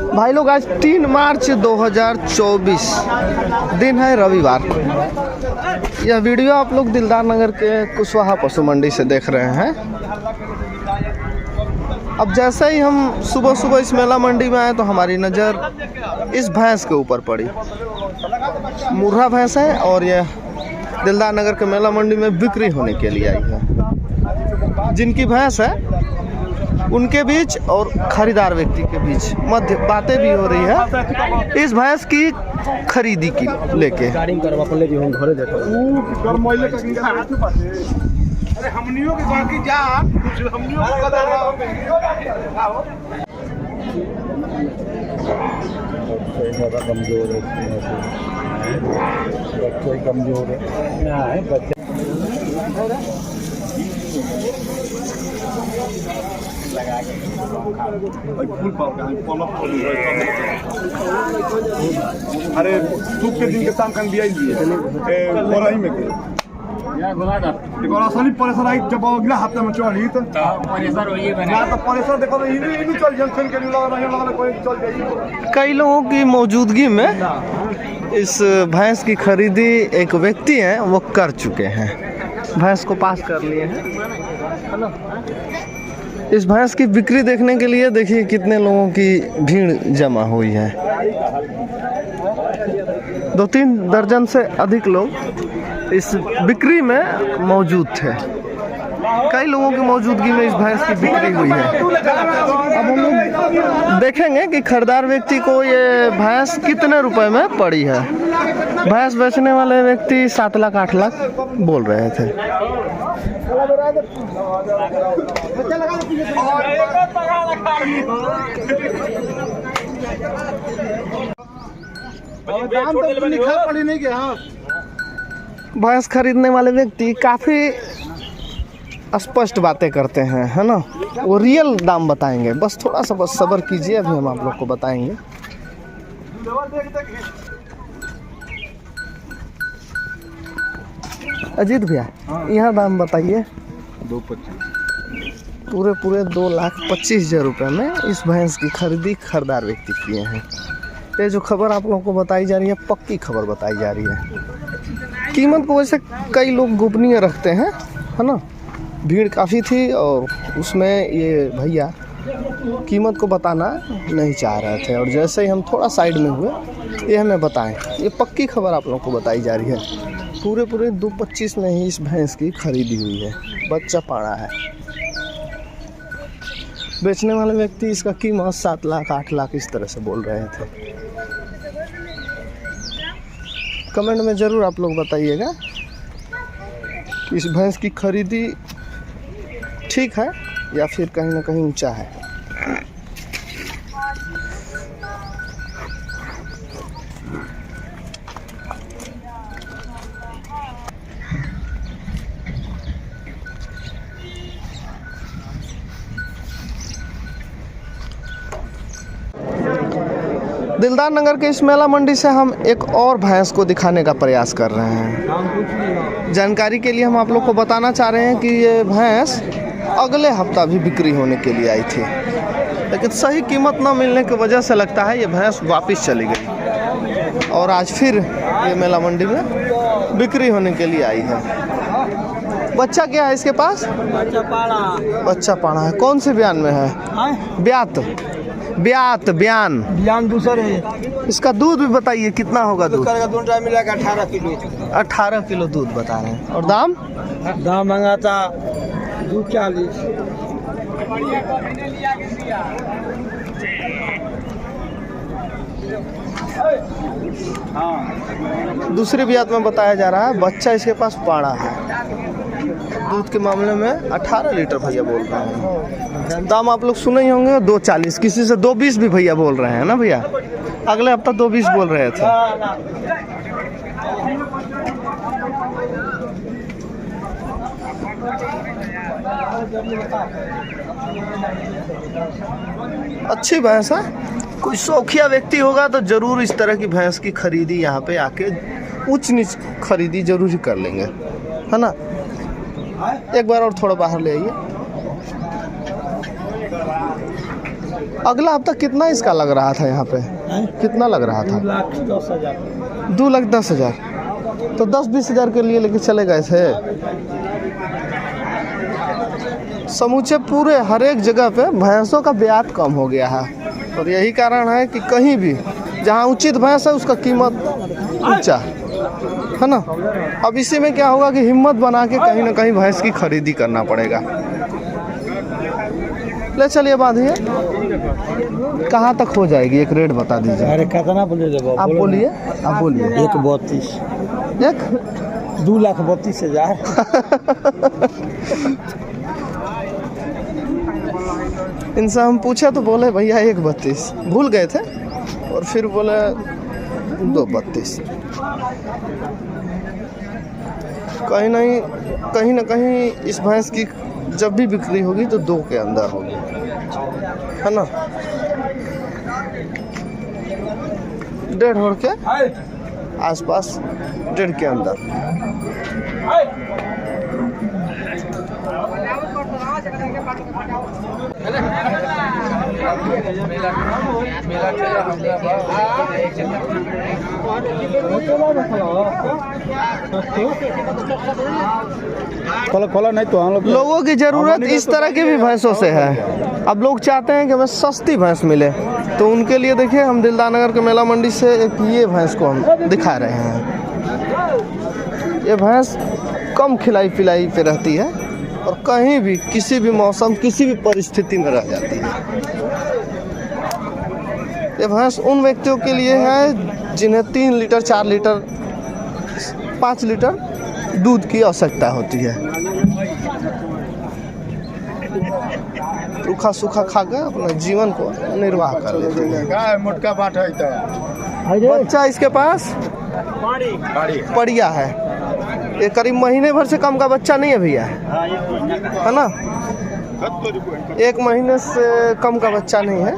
भाई लोग आज 3 मार्च 2024 दिन है रविवार। यह वीडियो आप लोग दिलदार नगर के कुशवाहा पशु मंडी से देख रहे हैं। अब जैसे ही हम सुबह सुबह इस मेला मंडी में आए तो हमारी नज़र इस भैंस के ऊपर पड़ी। मुर्रा भैंस है और यह दिलदार नगर के मेला मंडी में बिक्री होने के लिए आई है। जिनकी भैंस है उनके बीच और खरीदार व्यक्ति के बीच मध्य बातें भी हो रही है इस भैंस की खरीदी की लेके। कमजोर है अरे सूप के दिन के शाम kan dia ini orang ini ke ya gulada देखो असली परेशान आई जब अगला हफ्ते में चल ही तो परेशान होइए बना तो परेशान देखो इन्हीं चल जंक्शन के लिए लगा कोई चल जाइए। कई लोगों की मौजूदगी में इस भैंस की खरीदी एक व्यक्ति हैं वो कर चुके हैं। भैंस को पास कर लिए हैं। इस भैंस की बिक्री देखने के लिए देखिए कितने लोगों की भीड़ जमा हुई है। 2-3 दर्जन से अधिक लोग इस बिक्री में मौजूद थे। कई लोगों की मौजूदगी में इस भैंस की बिक्री हुई है। अब हम लोग देखेंगे कि खरीदार व्यक्ति को ये भैंस कितने रुपए में पड़ी है। भैंस बेचने वाले व्यक्ति 7 लाख 8 लाख बोल रहे थे। भैंस खरीदने वाले व्यक्ति काफी स्पष्ट बातें करते हैं, है ना। वो रियल दाम बताएंगे। बस थोड़ा सा बस सब्र कीजिए, अभी हम आप लोग को बताएंगे। अजीत भैया यहाँ दाम बताइए। 225 पूरे 2,25,000 रुपये में इस भैंस की खरीदी खरीदार व्यक्ति किए हैं। ये जो खबर आप लोगों को बताई जा रही है पक्की खबर बताई जा रही है। कीमत को वैसे कई लोग गोपनीय रखते हैं, है ना। भीड़ काफ़ी थी और उसमें ये भैया कीमत को बताना नहीं चाह रहे थे और जैसे ही हम थोड़ा साइड में हुए ये हमें बताएं। ये पक्की खबर आप लोगों को बताई जा रही है। पूरे 2,25 में ही इस भैंस की खरीदी हुई है। बच्चा पाड़ा है। बेचने वाले व्यक्ति इसका कीमत 7 लाख 8 लाख इस तरह से बोल रहे थे। कमेंट में ज़रूर आप लोग बताइएगा इस भैंस की खरीदी ठीक है या फिर कहीं ना कहीं ऊंचा है। दिलदार नगर के इस मेला मंडी से हम एक और भैंस को दिखाने का प्रयास कर रहे हैं। जानकारी के लिए हम आप लोग को बताना चाह रहे हैं कि ये भैंस अगले हफ्ता भी बिक्री होने के लिए आई थी, लेकिन सही कीमत न मिलने की वजह से लगता है ये भैंस वापस चली गई और आज फिर ये मेला मंडी में बिक्री होने के लिए आई है। बच्चा क्या है इसके पास? बच्चा पाड़ा है। कौन से बयान में है? बयान दूसरे है। इसका दूध भी बताइए कितना होगा? दूध मिलाकर 18 किलो। 18 किलो दूध बता रहे हैं। और दाम महंगा था 240। दूसरी ब्यात में बताया जा रहा है बच्चा इसके पास पाड़ा है। दूध के मामले में 18 लीटर भैया बोल रहे हैं। दाम आप लोग सुने ही होंगे 240। किसी से 220 भी भैया बोल रहे हैं ना भैया। अगले हफ्ता 220 बोल रहे थे। अच्छी भैंस है। कोई शौकिया व्यक्ति होगा तो जरूर इस तरह की भैंस की खरीदी यहाँ पे आके ऊंच नीच खरीदी जरूर ही कर लेंगे, है ना। एक बार और थोड़ा बाहर ले आइए। अगला हफ्ता कितना इसका लग रहा था यहाँ पे? कितना लग रहा था? 2,10,000। तो 10-20 हज़ार के लिए लेके चले गए थे। समूचे पूरे हर एक जगह पे भैंसों का ब्याज कम हो गया है और यही कारण है कि कहीं भी जहाँ उचित भैंस है उसका कीमत ऊंचा, है ना। अब इसी में क्या होगा कि हिम्मत बना के कहीं ना कहीं भैंस की खरीदी करना पड़ेगा। ले चलिए बांधिए। कहाँ तक हो जाएगी एक रेट बता दीजिए। अरे कितना बोले जब आप बोलिए, आप बोलिए। 1,32,000 एक 2,32,000। इनसे हम पूछे तो बोले भैया 1,32,000, भूल गए थे और फिर बोले 2,32,000। कहीं ना कहीं इस भैंस की जब भी बिक्री होगी तो 2 के अंदर होगी, है ना। 1.5 के आसपास, 1.5 के अंदर। खोला नहीं तो हम लोगों की जरूरत इस तरह की भी भैंसों से है। अब लोग चाहते हैं कि हमें सस्ती भैंस मिले, तो उनके लिए देखिए हम दिलदार नगर के मेला मंडी से एक ये भैंस को हम दिखा रहे हैं। ये भैंस कम खिलाई पिलाई पे रहती है और कहीं भी किसी भी मौसम किसी भी परिस्थिति में रह जाती है। ये भैंस उन व्यक्तियों के लिए है जिन्हें 3 लीटर 4 लीटर 5 लीटर दूध की आवश्यकता होती है। रूखा सूखा खाकर अपना जीवन को निर्वाह कर लेते हैं। मोटका बाट है तो बच्चा इसके पास पड़िया है। ये करीब महीने भर से कम का बच्चा नहीं है भैया, है ना। 1 महीने से कम का बच्चा नहीं है।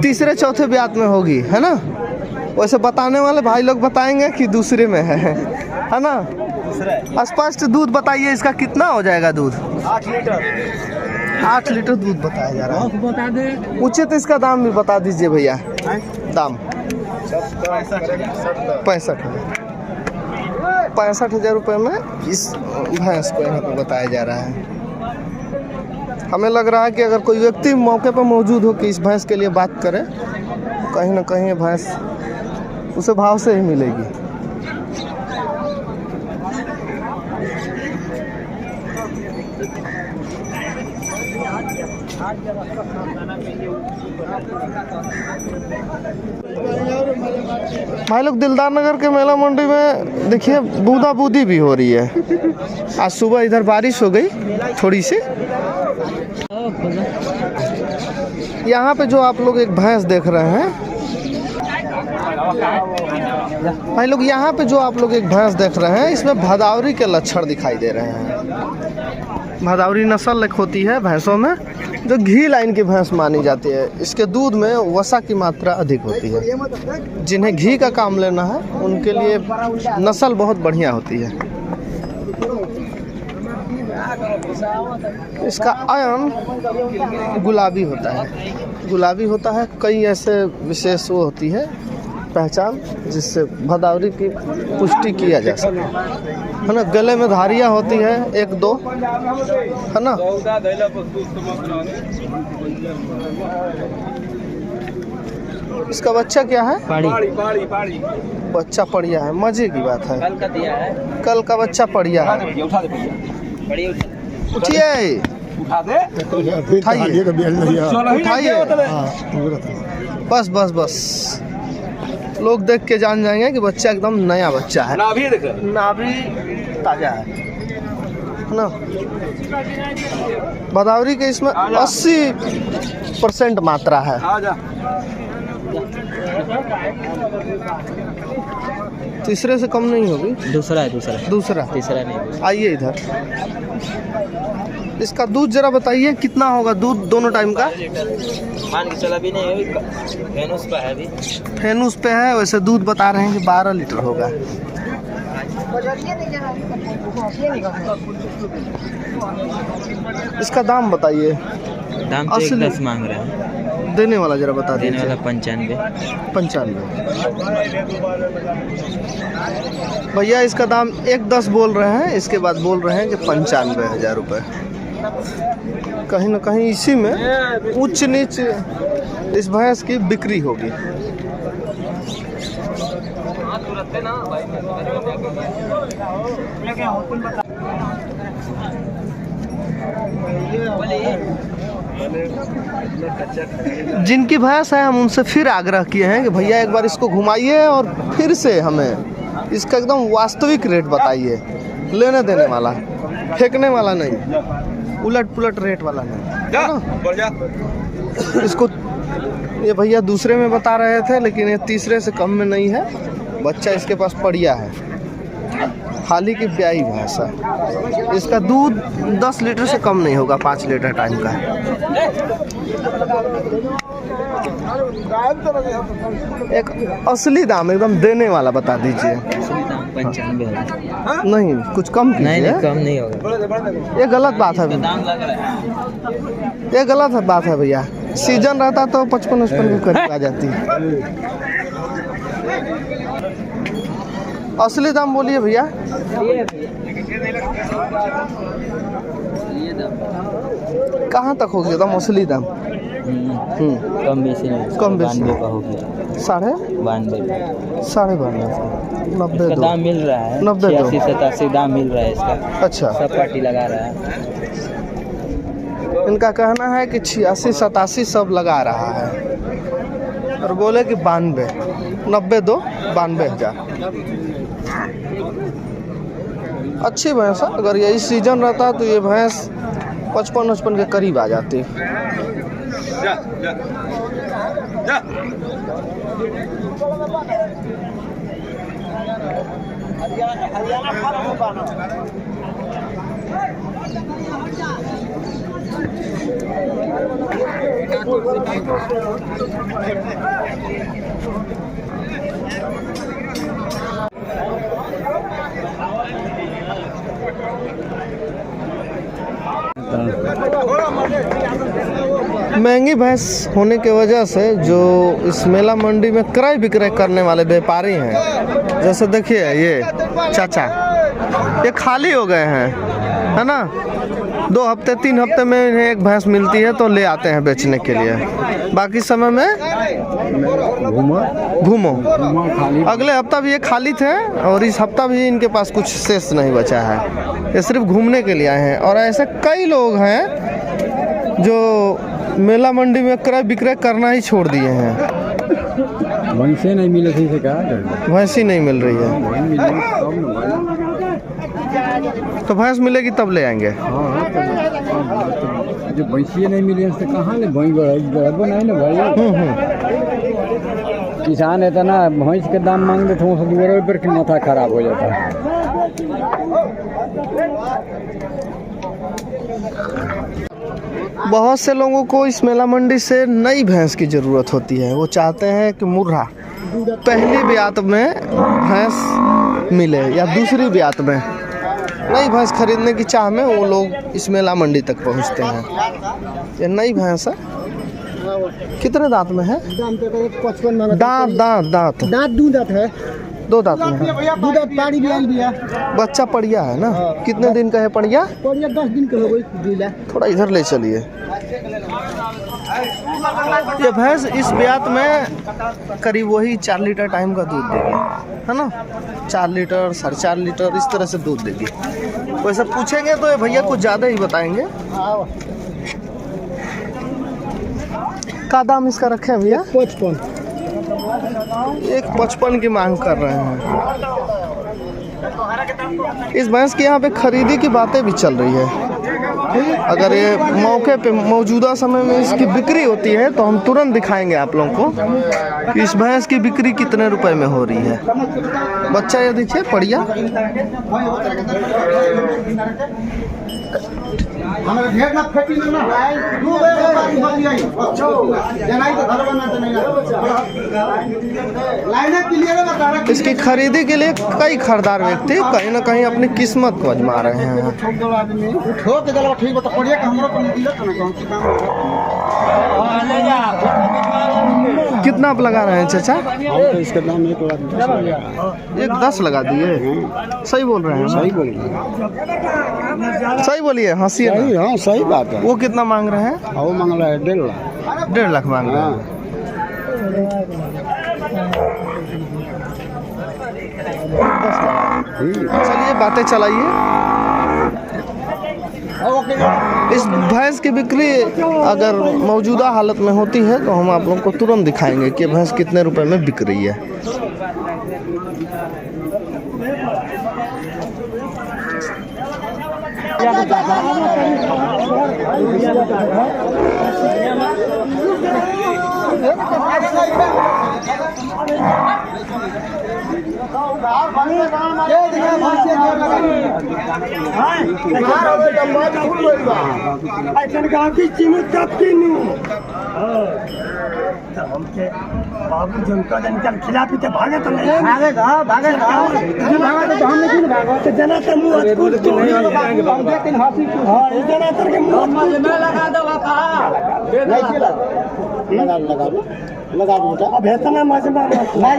तीसरे चौथे ब्यात में होगी, है ना। वैसे बताने वाले भाई लोग बताएंगे कि दूसरे में है ना। स्पष्ट दूध बताइए, इसका कितना हो जाएगा दूध? 8 लीटर। 8 लीटर दूध बताया जा रहा है। बता दे। उचित इसका दाम भी बता दीजिए भैया। दाम 65,000 रुपये में इस भैंस को यहाँ पर बताया जा रहा है। हमें लग रहा है कि अगर कोई व्यक्ति मौके पर मौजूद हो कि इस भैंस के लिए बात करे, कहीं ना कहीं ये भैंस उसे भाव से ही मिलेगी। भाई लोग दिलदार नगर के मेला मंडी में देखिए बूंदा बूंदी भी हो रही है। आज सुबह इधर बारिश हो गई थोड़ी सी। यहाँ पे जो आप लोग एक भैंस देख रहे हैं भाई लोग, यहाँ पे जो आप लोग एक भैंस देख रहे हैं इसमें भदावरी के लक्षण दिखाई दे रहे हैं। भदावरी नस्ल एक होती है भैंसों में जो घी लाइन की भैंस मानी जाती है। इसके दूध में वसा की मात्रा अधिक होती है। जिन्हें घी का काम लेना है उनके लिए नस्ल बहुत बढ़िया होती है। इसका आयन गुलाबी होता है। गुलाबी होता है। कई ऐसे विशेष वो होती है पहचान जिससे भदावरी की पुष्टि किया जा सके, है ना। गले में धारियाँ होती है 1-2, है ना। इसका बच्चा क्या है? पाड़ी। बच्चा पड़िया है। मजे की बात है, कल का बच्चा पड़िया है। उठिए, उठाइए, बस लोग देख के जान जाएंगे कि बच्चा एकदम नया बच्चा है। नाभि ताजा है ना। भदावरी के इसमें 80% मात्रा है। तीसरे से कम नहीं होगी? दूसरा है, दूसरा दूसरा। तीसरा नहीं। आइए इधर, इसका दूध जरा बताइए कितना होगा दूध दोनों टाइम का? मान के चला भी नहीं है, फेनुस पे है अभी। फेनुस पे है, वैसे दूध बता रहे हैं कि 12 लीटर होगा। इसका दाम बताइए। दाम तो 10 मांग रहे हैं। देने वाला जरा बता देने दीजिए। वाला 95। 95। भैया इसका दाम 110 बोल रहे हैं, इसके बाद बोल रहे हैं कि 95,000 रुपये। कहीं ना कहीं इसी में उच्च नीच इस भैंस की बिक्री होगी। जिनकी भैंस है हम उनसे फिर आग्रह किए हैं कि भैया एक बार इसको घुमाइए और फिर से हमें इसका एकदम वास्तविक रेट बताइए, लेने देने वाला, फेंकने वाला नहीं, उलट पुलट रेट वाला नहीं। इसको ये भैया दूसरे में बता रहे थे, लेकिन ये तीसरे से कम में नहीं है। बच्चा इसके पास पड़िया है, हाल ही की ब्याई भैंस है। इसका दूध 10 लीटर से कम नहीं होगा, 5 लीटर टाइम का। एक असली दाम एकदम देने वाला बता दीजिए। 95। नहीं कुछ कम कीजिए। नहीं कम नहीं होगा। ये गलत बात है, दाम लग रहा है। ये गलत बात है भैया। सीजन रहता तो 55-55 के करीब आ जाती। असली दाम बोलिए भैया। कहाँ तक हो गया दाम असली दाम? कम बेसी नहीं, कम बेसी 92 का हो गया। 92.5 92 90 दो दाम मिल रहा है। 90 दो 86-87 दाम मिल रहा है इसका। अच्छा, सब पार्टी लगा रहा है। इनका कहना है कि 86-87 सब लगा रहा है और बोले कि 92 90 दो 92,000। अच्छी भैंस है। अगर यही सीजन रहता तो ये भैंस 55-55 के करीब आ जाती। महंगी भैंस होने की वजह से जो इस मेला मंडी में क्रय विक्रय करने वाले व्यापारी हैं, जैसे देखिए ये चाचा, ये खाली हो गए हैं, है ना। 2 हफ्ते 3 हफ्ते में इन्हें एक भैंस मिलती है तो ले आते हैं बेचने के लिए। बाकी समय में घूमो। अगले हफ्ता भी ये खाली थे और इस हफ्ता भी इनके पास कुछ शेष नहीं बचा है। ये सिर्फ घूमने के लिए आए हैं। और ऐसे कई लोग हैं जो मेला मंडी में क्रय विक्रय करना ही छोड़ दिए हैं। भैंसे नहीं मिले थे से कहा, भैंस ही नहीं मिल रही है तो भैंस मिलेगी तब ले आएंगे। जो भैंसिए नहीं मिले तो कहाँ ले बनाए ना भाई। किसान है ना, भैंस के दाम मांग देते हैं 2 रुपये की माथा खराब हो जाता है। बहुत से लोगों को इस मेला मंडी से नई भैंस की ज़रूरत होती है। वो चाहते हैं कि मुर्रा पहली ब्यात में भैंस मिले या दूसरी ब्यात में। नई भैंस खरीदने की चाह में वो लोग इस मेला मंडी तक पहुंचते हैं। ये नई भैंस है। कितने दांत में है? दांत दांत दांत दांत 2 दांत है। 2 दांत में है। 2 दांत पाड़ी भी आई दिया। बच्चा पड़िया है ना। कितने दिन का है पड़िया? पड़िया 10 दिन का हो गई। थोड़ा इधर ले चलिए। ये भैंस इस ब्यात में करीब वही 4 लीटर टाइम का दूध देगी, है ना। 4 लीटर 4.5 लीटर इस तरह से दूध देगी। वैसे पूछेंगे तो ये भैया कुछ ज़्यादा ही बताएंगे। का दाम इसका रखे हैं भैया? 55। 1.55 की मांग कर रहे हैं। इस भैंस के यहाँ पे खरीदी की बातें भी चल रही है। अगर ये मौके पे मौजूदा समय में इसकी बिक्री होती है तो हम तुरंत दिखाएंगे आप लोगों को कि इस भैंस की बिक्री कितने रुपए में हो रही है। बच्चा ये देखिए बढ़िया। इसकी खरीदी के लिए कई खरीदार व्यक्ति कहीं ना कहीं अपनी किस्मत को आजमा रहे हैं। कितना आप लगा रहे हैं चाचा? इसका दाम 1,10 लगा दिए। सही बोल रहे हैं? सही बोल सही बोलिए, हंसी है ना। हाँ सही बात है। वो कितना मांग रहे हैं? वो मांग रहा है 1.5 लाख। 1.5 लाख मांग रहे हैं। चलिए बातें चलाइए। इस भैंस की बिक्री अगर मौजूदा हालत में होती है तो हम आप लोगों को तुरंत दिखाएंगे कि भैंस कितने रुपए में बिक रही है। बाबू जनता जन खिला पीते भागे तो नहीं भागेगा भागेगा तो हम नहीं भागो तो जना तो मुंह अटकूट तो नहीं हां इस जना तर के मुंह में लगा दो बापा लगा दो बेटा। अब इतना मजमा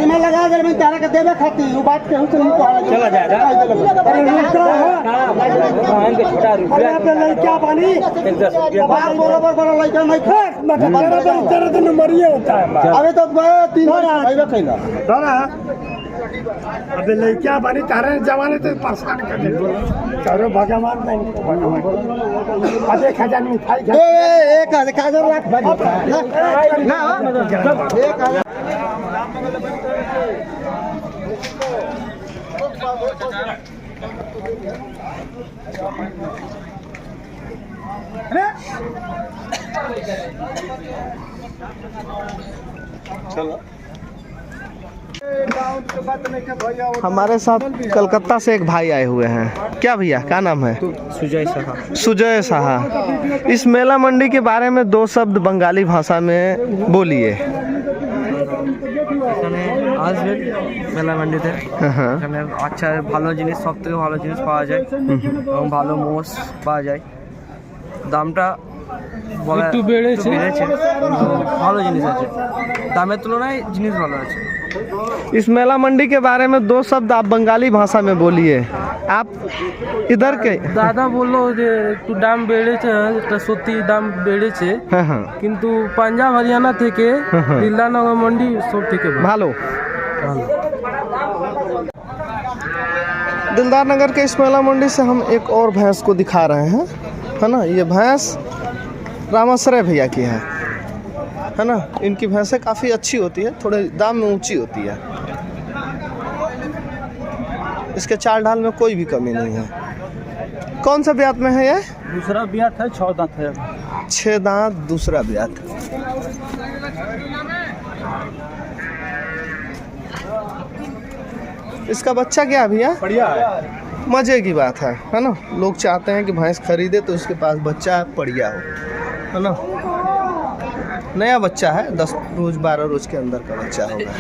में लगा दे मैं तारा के देवे खाती वो बात के हुन चला जाएगा अरे रुका है छोटा रुपया पे लड़का बनी 10 रुपया बात बराबर बराबर लइका नहीं खा बराबर तेरे तो मरिए होता है। अबे तो 3 आइबे कइला दादा अबे लड़का बनी तारे जमाने तो परेशान कर दे चारों भगवान नहीं अबे खजान मिठाई एक कागज रख ना एक हमारे साथ कलकत्ता से एक भाई आए हुए हैं। क्या भैया, क्या नाम है? सुजय साहा। सुजय साहा। इस मेला मंडी के बारे में 2 शब्द बंगाली भाषा में बोलिए। আসবে মেলা মান্ডিতে, এখানে আচ্ছা ভালো জিনিস, সব থেকে ভালো জিনিস পাওয়া যায় এবং ভালো মোষ পাওয়া যায়। দামটা একটু বেড়েছে, ভালো জিনিস আছে, দামের তুলনায় জিনিস ভালো আছে। इस मेला मंडी के बारे में 2 शब्द आप बंगाली भाषा में बोलिए। आप इधर के দাদা বললো যে একটু দাম বেড়েছে, এটা সত্যি দাম বেড়েছে, কিন্তু পাঞ্জাব হরিয়ানা থেকে দিলদারনগর मंडी সব থেকে भालो। दिलदार नगर के इस मेला मंडी से हम एक और भैंस को दिखा रहे हैं, है ना। ये भैंस रामाश्रय भैया की है ना। इनकी भैंसें काफ़ी अच्छी होती है, थोड़े दाम में ऊंची होती है। इसके चाल ढाल में कोई भी कमी नहीं है। कौन सा ब्यात में है ये? दूसरा ब्यात है, 6 दांत है। 6 दांत दूसरा ब्यात। इसका बच्चा क्या है भैया? बढ़िया है, मजे की बात है ना। लोग चाहते हैं कि भैंस खरीदे तो उसके पास बच्चा बढ़िया हो, है ना। नया बच्चा है, 10 रोज 12 रोज के अंदर का बच्चा होगा।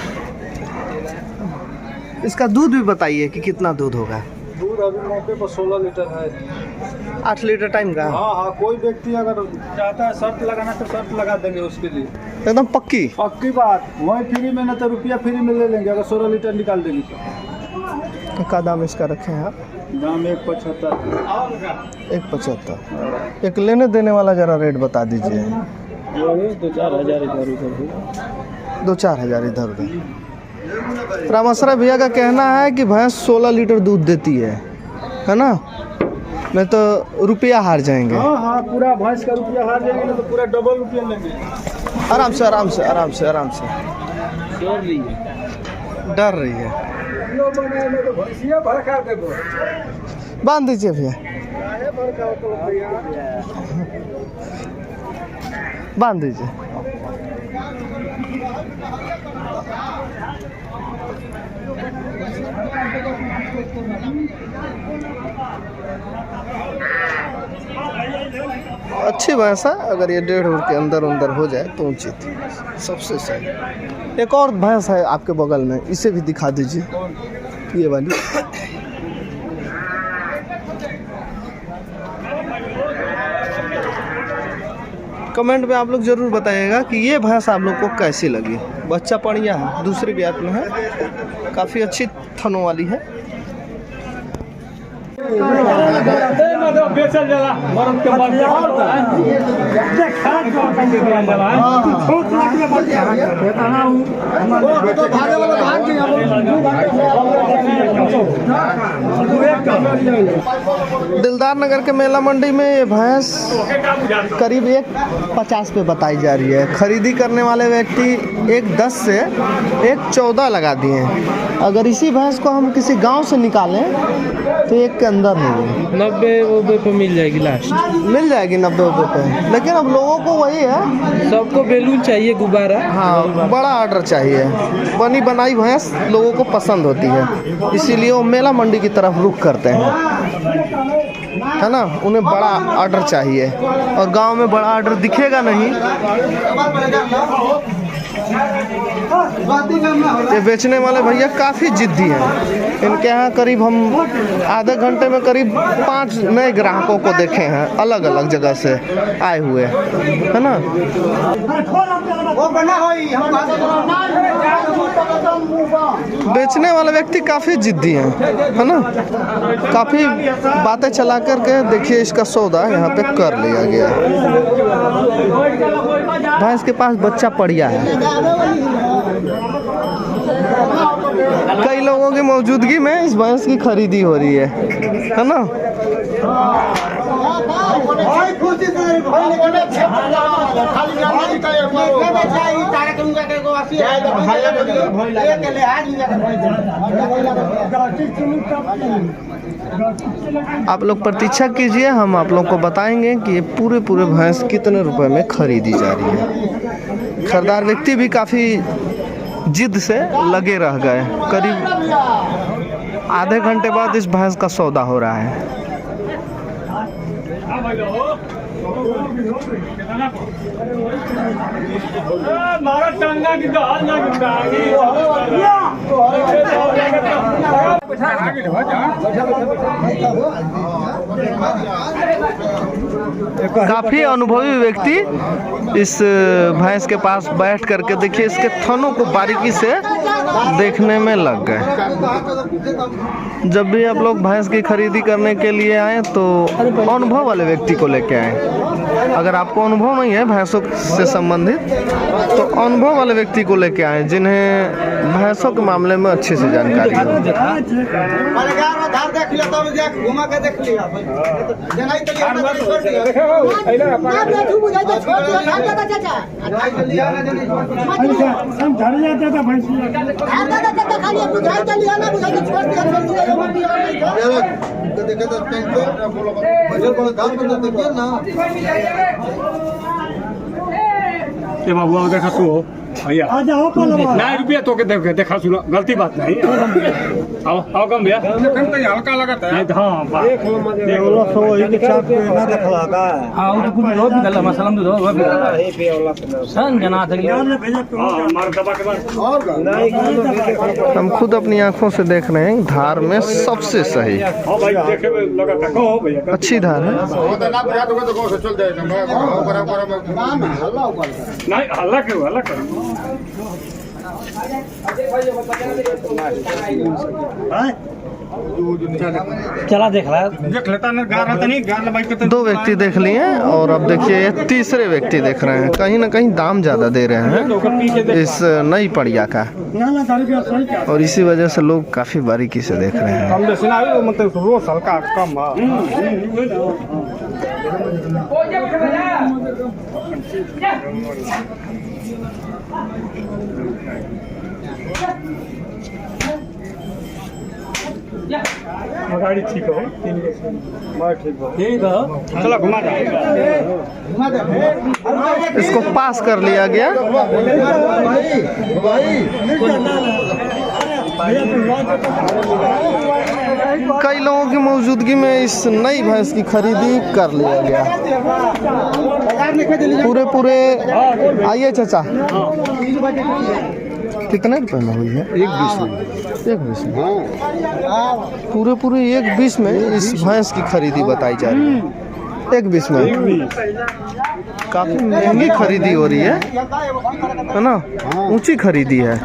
इसका दूध भी बताइए कि कितना दूध होगा? दूध अभी मौके पर 16 लीटर है। 8 लीटर टाइम का? हाँ, कोई व्यक्ति अगर चाहता है शर्त लगाना तो शर्त लगा देंगे उसके लिए, एकदम पक्की पक्की बात। वही फ्री में, ना तो रुपया फ्री में ले लेंगे अगर 16 लीटर निकाल देंगे तो। का दाम इसका रखे हैं आप? दाम 175। 175। एक लेने देने वाला जरा रेट बता दीजिए। 2-4 हज़ार इधर उधर। 2-4 हज़ार इधर उधर। रामाश्रय भैया का कहना है कि भैंस 16 लीटर दूध देती है ना। नहीं तो रुपया हार जाएंगे। हाँ, पूरा भैंस का रुपया हार जाएंगे, ना तो पूरा डबल रुपया लेंगे। आराम से आराम से आराम से आराम से। डर रही है, बांध दीजिए भैया। बांध दीजिए। अच्छी भैंस है, अगर ये 1.5 के अंदर हो जाए तो उचित सबसे सही। एक और भैंस है आपके बगल में, इसे भी दिखा दीजिए, ये वाली। कमेंट में आप लोग ज़रूर बताइएगा कि ये भैंस आप लोग को कैसी लगी। बच्चा बढ़िया है, दूसरी ब्यात में है, काफ़ी अच्छी थनों वाली है। दिलदार नगर के मेला मंडी में ये भैंस करीब 1.50 पे बताई जा रही है। खरीदी करने वाले व्यक्ति 1.10 से 1.14 लगा दिए हैं। अगर इसी भैंस को हम किसी गांव से निकालें तो 1 के अंदर होगी। 90 पे मिल जाएगी लास्ट, मिल जाएगी 90 पे। लेकिन अब लोगों को वही है, सबको बैलून चाहिए, गुब्बारा। हाँ, बड़ा ऑर्डर चाहिए। बनी बनाई भैंस लोगों को पसंद होती है, इसीलिए वो मेला मंडी की तरफ रुख करते हैं, है ना। उन्हें बड़ा ऑर्डर चाहिए और गांव में बड़ा ऑर्डर दिखेगा नहीं। ये बेचने वाले भैया काफ़ी जिद्दी हैं। इनके यहाँ करीब हम आधे घंटे में करीब 5 नए ग्राहकों को देखे हैं, अलग अलग जगह से आए हुए, है ना। बेचने वाले व्यक्ति काफ़ी जिद्दी हैं, है ना। काफ़ी बातें चला करके देखिए इसका सौदा यहाँ पे कर लिया गया। भैंस के पास बच्चा पड़िया है। कई लोगों की मौजूदगी में इस भैंस की खरीदी हो रही है ना। आप लोग प्रतीक्षा कीजिए, हम आप लोग को बताएंगे कि ये पूरे भैंस कितने रुपए में खरीदी जा रही है। खरीदार व्यक्ति भी काफ़ी जिद से लगे रह गए। करीब आधे घंटे बाद इस भैंस का सौदा हो रहा है। काफी अनुभवी व्यक्ति इस भैंस के पास बैठ करके देखिए इसके थनों को बारीकी से देखने में लग गए। जब भी आप लोग भैंस की खरीदी करने के लिए आए तो अनुभव वाले व्यक्ति को लेके आए। अगर आपको अनुभव नहीं है भैंसों से संबंधित तो अनुभव वाले व्यक्ति को लेके आए, जिन्हें भैंसों के मामले में अच्छे से जानकारी हो। बाबू देखा तू हो भैया नहीं रुपया तो के देखा सुनो, गलती बात नहीं। आओ कम भैया, हल्का लगा था। हाँ हम खुद अपनी आंखों से देख रहे हैं, धार में सबसे सही अच्छी धार है। नहीं हल्ला करो, हल्ला करो। चला देख लेता ना, गा रहा था नहीं, गा भाई। 2 व्यक्ति देख लिए और अब देखिए तीसरे व्यक्ति देख रहे हैं। कहीं ना कहीं दाम ज़्यादा दे रहे हैं इस नई पड़िया का, और इसी वजह से लोग काफ़ी बारीकी से देख रहे हैं। मतलब रोज हल्का कम। गाड़ी ठीक हो ठीक हो चलो घुमा दो इसको पास कर लिया गया। कई लोगों की मौजूदगी में इस नई भैंस की खरीदी कर लिया गया। पूरे आइए चाचा, कितने रुपए में हुई है? 1,20 में। 1,20 में पूरे 1,20 में इस भैंस की खरीदी बताई जा रही है। 1,20 में काफी महंगी खरीदी हो रही है ना? ऊंची खरीदी है।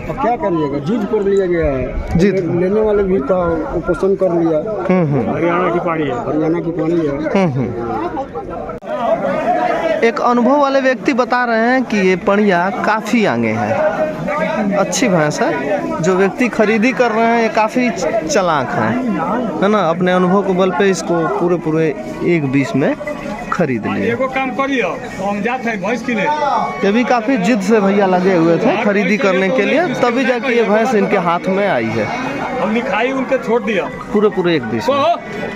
अब क्या करिएगा, जिद कर लिया गया है। जिद लेने वाले भी था, वो पसंद कर लिया। हरियाणा की पानी है। एक अनुभव वाले व्यक्ति बता रहे हैं कि ये पड़िया काफ़ी आगे है, अच्छी भैंस है। जो व्यक्ति खरीदी कर रहे हैं ये काफ़ी चालाक है ना? अपने अनुभव के बल पे इसको पूरे 1,20 में खरीद लिए। एगो काम करियो, हम जाते हैं भैंस के लिए। ये भी काफ़ी जिद से भैया लगे हुए थे खरीदी करने के लिए, तभी जाके ये भैंस इनके हाथ में आई है। हम लिखाई उनके छोड़ दिया पूरे 1,20 में।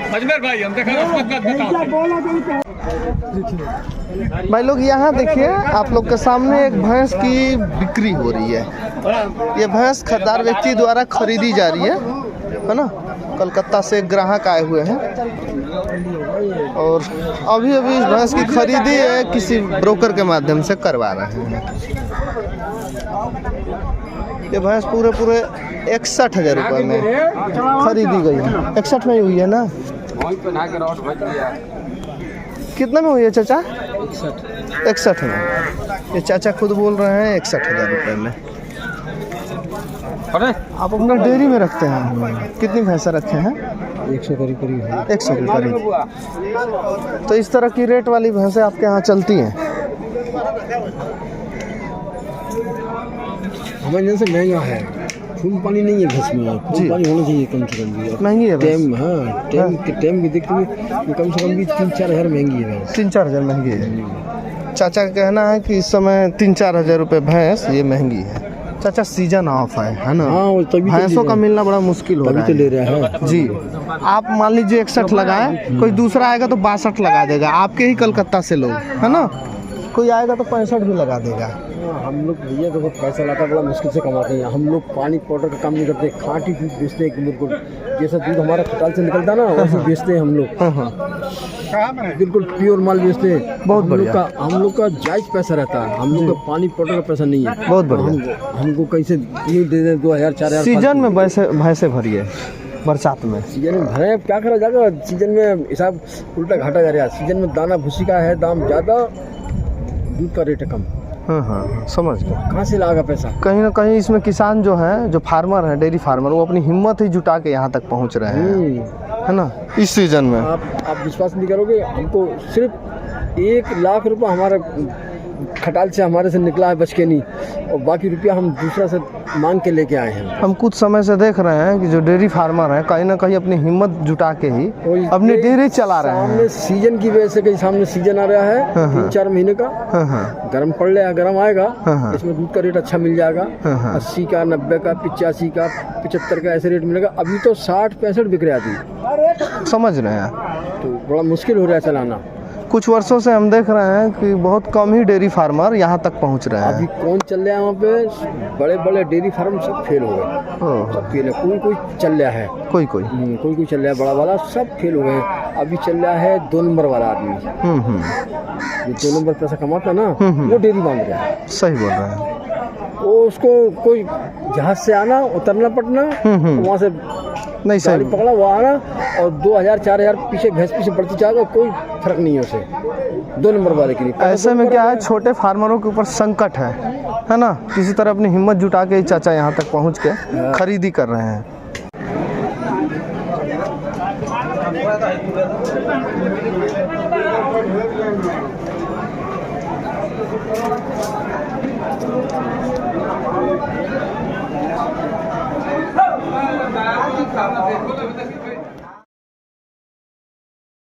अजमेर भाई हम देखा भाई लोग यहाँ देखिए, आप लोग के सामने एक भैंस की बिक्री हो रही है। ये भैंस खरीदार व्यक्ति द्वारा खरीदी जा रही है ना? कलकत्ता से एक ग्राहक आए हुए हैं और अभी इस भैंस की खरीदी है किसी ब्रोकर के माध्यम से करवा रहे हैं। ये भैंस पूरे 61,000 रुपये में खरीदी गई है। 61 में ही हुई है ना? कितना में हुई है चाचा? 61 में। ये चाचा खुद बोल रहे हैं 61,000 रुपये में। आप अपना डेयरी में रखते हैं? कितनी भैंसा रखे हैं? 100 करीब है। 100 के करीब। तो इस तरह की रेट वाली भैंसें आपके यहाँ चलती हैं? हमारे यहाँ से महंगा है, खून पानी नहीं है भैंस में। खून पानी होना चाहिए कम से कम। महंगी है भैंस? टाइम की देखते हुए कम से कम भी 3-4 हज़ार महंगी है। 3-4 हज़ार महंगी है। चाचा का कहना है कि इस समय 3-4 हज़ार रुपये भैंस ये महंगी है। चाचा सीजन ऑफ है ना? हाँ, तभी भैंसों का मिलना बड़ा मुश्किल हो रहा है। ले रहा है जी। आप मान लीजिए 61 लगाए, कोई दूसरा आएगा तो 62 लगा देगा। आपके ही कलकत्ता से लोग है ना? कोई आएगा तो 65 भी लगा देगा। हम लोग भैया तो पैसा लाता बड़ा मुश्किल से कमाते हैं। हम लोग पानी पाउडर का काम नहीं करते, खाँटी दूध बेचते हैं। बिल्कुल जैसा दूध हमारा खटाल से निकलता ना वैसे बेचते हैं हम लोग। बिल्कुल प्योर माल बेचते हैं। बहुत बढ़िया। हम लोग का जायज़ पैसा रहता है। हम लोग का पानी पाउडर का पैसा नहीं है। बहुत बढ़िया। हमको कैसे दे दे 2,000-4,000 सीजन में भैंसे भरिए बरसात में। सीजन में भरे, क्या करा जाएगा? सीजन में हिसाब उल्टा घाटा जा रहा है। सीजन में दाना भूसी का है दाम ज़्यादा, दूध का रेट कम। हाँ समझ गए। कहाँ से लाएगा पैसा? कहीं ना कहीं इसमें किसान जो हैं, जो फार्मर हैं, डेयरी फार्मर, वो अपनी हिम्मत ही जुटा के यहाँ तक पहुँच रहे हैं है ना? इस सीजन में आप विश्वास नहीं करोगे, हमको सिर्फ 1 लाख रुपया हमारा खटाल से हमारे से निकला है बच के नहीं, और बाकी रुपया हम दूसरा से मांग के लेके आए हैं। हम कुछ समय से देख रहे हैं कि जो डेयरी फार्मर हैं कहीं ना कहीं अपनी हिम्मत जुटा के ही अपनी डेयरी चला रहे हैं। सीजन की वजह से, कहीं सामने सीजन आ रहा है 3-4 महीने का। गर्म पड़ रहा है, गर्म आएगा, इसमें दूध का रेट अच्छा मिल जाएगा। 80 का, 90 का, 85 का, 75 का ऐसे रेट मिलेगा। अभी तो 60-65 बिक रहा थी। समझ रहे हैं? तो बड़ा मुश्किल हो रहा है चलाना। कुछ वर्षों से हम देख रहे हैं कि बहुत कम ही डेयरी फार्मर यहाँ तक पहुँच रहे हैं। अभी कौन चल रहा है वहाँ पे? बड़े डेयरी फार्म सब फेल हो गए। सब फेल है। कोई चल रहा है, कोई चल रहा है, बड़ा वाला सब फेल हो गए। अभी चल रहा है 2 नंबर वाला आदमी। जो 2 नंबर पैसा कमाता ना, वो डेयरी बांध रहा है। सही बोल रहे हैं। वो उसको कोई जहाज से आना, उतरना पड़ना, वहाँ से नहीं सही पकड़ा वो आना, और 2,000-4,000 पीछे भैंस पीछे बढ़ती जाएगा, कोई फर्क नहीं है उसे 2 नंबर वाले के लिए। ऐसे में क्या है, छोटे फार्मरों के ऊपर संकट है ना? किसी तरह अपनी हिम्मत जुटा के चाचा यहाँ तक पहुँच के खरीदी कर रहे हैं। Thank you.